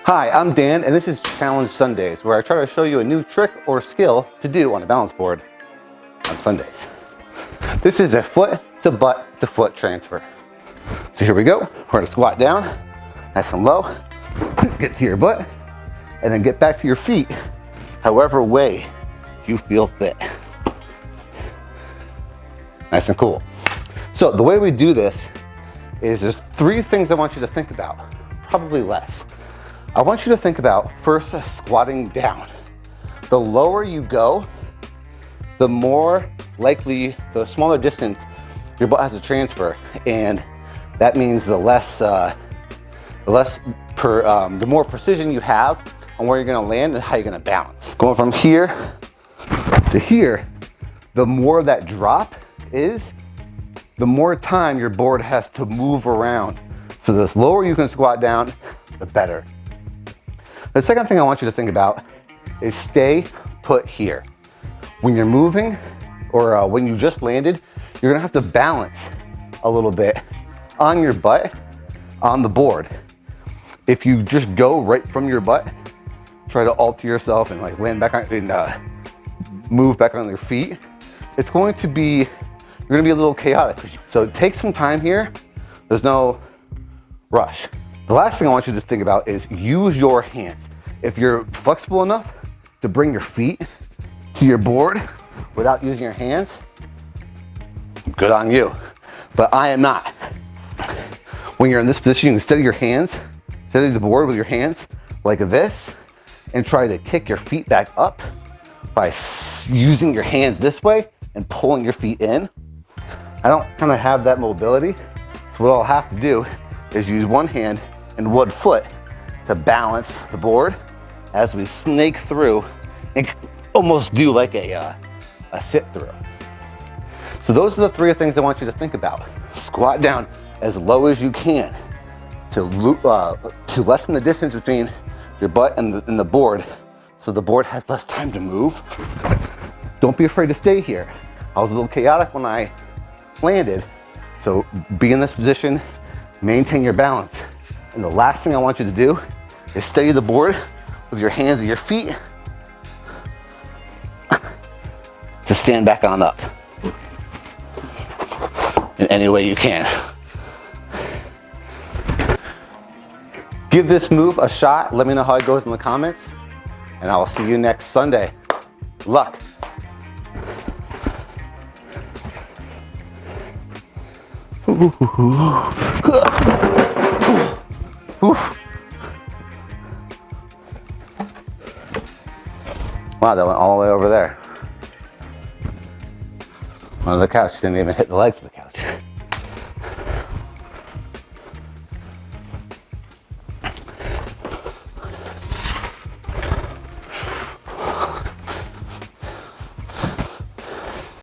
Hi, I'm Dan, and this is Challenge Sundays, where I try to show you a new trick or skill to do on a balance board on Sundays. This is a foot to butt to foot transfer. So here we go. We're gonna squat down, nice and low, get to your butt, and then get back to your feet, however way you feel fit. Nice and cool. So the way we do this is there's 3 things I want you to think about, probably less. I want you to think about first squatting down. The lower you go, the more likely, the smaller distance your butt has to transfer, and that means the more precision you have on where you're gonna land and how you're gonna balance. Going from here to here, the more that drop is, the more time your board has to move around. So the lower you can squat down, the better. The second thing I want you to think about is stay put here. When you're moving or when you just landed, you're gonna have to balance a little bit on your butt on the board. If you just go right from your butt, try to alter yourself and like land back on and move back on your feet, it's going to be, you're gonna be a little chaotic. So take some time here. There's no rush. The last thing I want you to think about is use your hands. If you're flexible enough to bring your feet to your board without using your hands, good on you. But I am not. When you're in this position, you can steady your hands, steady the board with your hands like this, and try to kick your feet back up by using your hands this way and pulling your feet in. I don't kind of have that mobility, so what I'll have to do is use one hand and one foot to balance the board as we snake through and almost do like a sit through. So those are the 3 things I want you to think about. Squat down as low as you can to lessen the distance between your butt and the board so the board has less time to move. Don't be afraid to stay here. I was a little chaotic when I landed, so be in this position, maintain your balance. And the last thing I want you to do is steady the board with your hands and your feet to stand back on up in any way you can. Give this move a shot. Let me know how it goes in the comments, and I will see you next Sunday. Good luck. Wow, that went all the way over there. One of the couch didn't even hit the legs of the couch.